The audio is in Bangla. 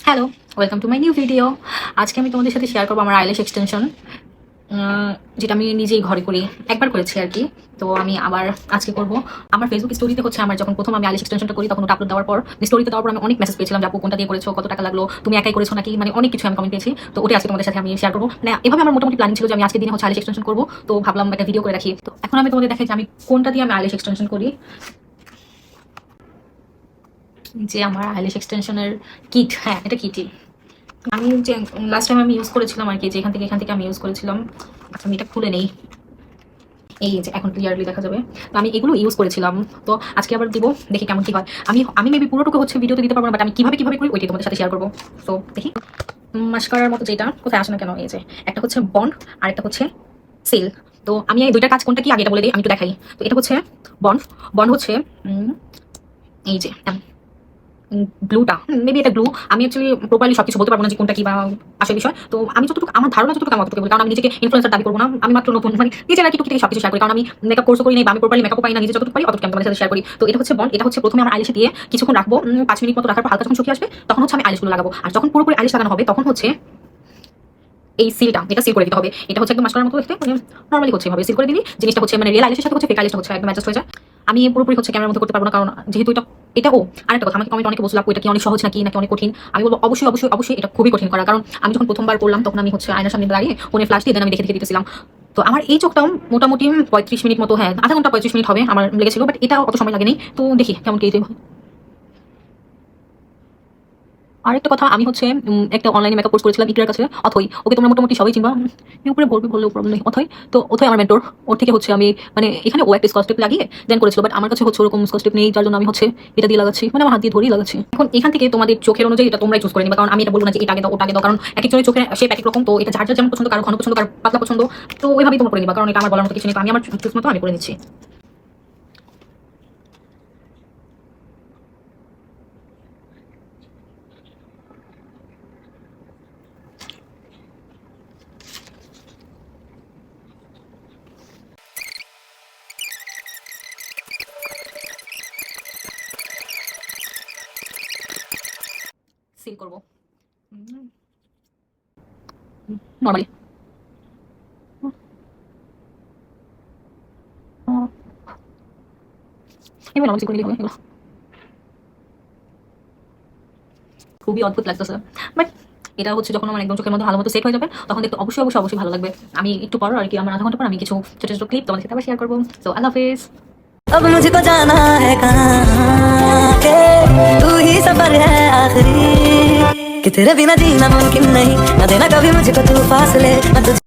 Hello, welcome to my new video. আজকে আমি তোমাদের সাথে শেয়ার করবো আমার আইল্যাশ এক্সটেনশন, যেটা আমি নিজেই ঘরে করি, একবার করেছি আর কি। তো আমি আবার আজকে করব। আমার ফেসবুক স্টোরিতে হচ্ছে আমার যখন প্রথম আমি আইল্যাশ এক্সটেনশনটা করি তখন ওটা আপলোড দেওয়ার পর স্টোরিতে দেওয়ার পর আমি অনেক মেসেজ পেয়েছিলাম, আপু কোনটা দিয়ে করেছো, কত টাকা লাগলো, তুমি একাই করেছো নাকি, মানে অনেক কিছু আমি কমেন্ট পেয়েছি। তো ওটা আজকে তোমাদের সাথে আমি শেয়ার করবো। মানে এভাবে আমার মোটামুটি প্ল্যানিং ছিল যে আমি আজকে দিনে হচ্ছে আইল্যাশ এক্সটেনশন করবো। তো ভাবলাম একটা ভিডিও করে রাখি। তো এখন আমি তোমাদের দেখাই যে আমি কোনটা দিয়ে আমি আইল্যাশ এক্সটেনশন করি। যে আমার আইল্যাশ এক্সটেনশনের কিট, হ্যাঁ এটা কিটই। আমি যে লাস্ট টাইম আমি ইউজ করেছিলাম আর কি, যে এখান থেকে আমি ইউজ করেছিলাম। আচ্ছা আমি এটা খুলে নেই, এই যে এখন ক্লিয়ারলি দেখা যাবে। তো আমি এগুলো ইউজ করেছিলাম। তো আজকে আবার দিব, দেখি কেমন কি হয়। আমি আমি মেবি পুরোটুকু হচ্ছে ভিডিওতে দিতে পারবো না, বাট আমি কিভাবে করি ওইটাই তোমাদের সাথে শেয়ার করবো। তো দেখি মাস্কারার মতো যেটা কোথায় আসে না কেন, এই যে একটা হচ্ছে বন্ড আর একটা হচ্ছে সেল। তো আমি এই দুইটা কাজ কোনটা কি আগে এটা বলে দিই, আমি একটু দেখাই। তো এটা হচ্ছে বন্ড। বন্ড হচ্ছে এই যে ব্লুটা, মেবি এটা ব্লু। আমি অ্যাকচুয়ালি প্রপারলি সবকিছু বলতে পারবো না যে কোনটা কি বা আসল বিষয়। তো আমি যতটুকু আমার ধারণা যতটুকু আমি অতটুকু বলি, কারণ আমি নিজেকে ইনফ্লুয়েন্সার দাবি করবো না। আমি মাত্র নতুন, মানে নিজের আর কি টুকি থেকে সবকিছু শেয়ার করি, কারণ আমি মেকআপ কোর্স করি নাই বা আমি প্রপারলি মেকআপ পাই না, নিজে যতটুকু পারি অতটুকু আমি তোমাদের সাথে শেয়ার করি। তো এটা হচ্ছে বন্ড। এটা হচ্ছে প্রথমে আমার আইলিশে দিয়ে কিছুক্ষণ রাখবো, 5 মিনিট মতো রাখার পর হালকা যখন শুকিয়ে আসবে তখন হচ্ছে আমি আইলিশগুলো লাগাবো। আর যখন পুরোপুরি আইলিশ লাগানো হবে তখন হচ্ছে এই সিলটা, এটা সিল করে দিতে হবে। এটা হচ্ছে একদম মাস্কারার মতো দেখতে, মানে নর্মালি হচ্ছে এভাবে সিল করে দিলি জিনিসটা হচ্ছে মানে রিয়েল আইলিশের সাথে হচ্ছে ফেক আইলিশটা হচ্ছে একদম অ্যাডজাস্ট হয়ে যায়। আমি পুরোপুরি হচ্ছে ক্যামেরার মধ্যে করতে পারবো না, কারণ যেহেতু এটা আরেকটা কথা, আমাকে কমেন্ট অনেকে বলছিল আপু এটা কি অনেক সহজ নাকি অনেক কঠিন। আমি বলবো অবশ্যই অবশ্যই অবশ্যই এটা খুবই কঠিন করা, কারণ আমি যখন প্রথমবার করলাম তখন আমি হচ্ছে আয়নার সামনে দাঁড়িয়ে ফোনে ফ্ল্যাশ দিয়ে দেন আমি দেখে দিতেছিলাম। তো আমার এই চোখটাও মোটামুটি 35 মিনিট মতো, হ্যাঁ আধা ঘন্টা 35 মিনিট হবে আমার লেগেছিল, বাট এটা অত সময় লাগেনি। তো দেখি কেমন কি। আরেকটা কথা, আমি হচ্ছে একটা অনলাইনে মেকআপ কোর্স করেছিলাম ইকরার কাছে, অথই। ওকে তোমরা মোটামুটি সবাই চিনবা, উপরে বললেও প্রবলেম নেই। অথই, তো অথই আমার মেন্টর। ওর থেকে হচ্ছে আমি মানে এখানে ও একটা স্কচ টেপ লাগিয়ে দেন করেছিল, বাট আমার কাছে হচ্ছে ওরকম স্কচ টেপ নেই, যার জন্য আমি হচ্ছে এটা দিয়ে লাগাচ্ছি, মানে আমার হাত দিয়ে ধরেই লাগাচ্ছি। এখন এখান থেকে তোমাদের চোখের অনুযায়ী এটা তোমরাই চুজ করে নিবা, কারণ আমি এটা বলবো না যে এটা আগে দাও ওটা আগে দাও, কারণ এক একজনের চোখের শেপ এক এক রকম। তো এটা যার যার যেমন পছন্দ, কারো ঘন পছন্দ, কারো পাতলা পছন্দ। তো ওইভাবেই তোমরা করে নিবা, কারণ এটা আমার বলার মতো কিছু নেই। তো আমি আমার চুজ মতো আমি করে নিচ্ছি। সিল করবো নর্মালি। এবার নর্মাল সিল করে নিলে হবে। খুবই অদ্ভুত লাগতেছে, বাট এটা হচ্ছে যখন আমার একদম চোখের মধ্যে ভালো মতো সেট হয়ে যাবে তখন দেখতে অবশ্যই অবশ্যই অবশ্যই ভালো লাগবে। আমি একটু পর আর কি, আমার আধা ঘন্টা পর আমি কিছু ছোট ছোট ক্লিপ তোমাদের সাথে আবার শেয়ার করবো। সো আল্লাহ হাফেজ। अब मुझको जाना है कहाँ के, तू ही सफर है आखिरी, कि तेरे बिना जीना मुमकिन नहीं, न देना कभी मुझको तू फासले, न तुझे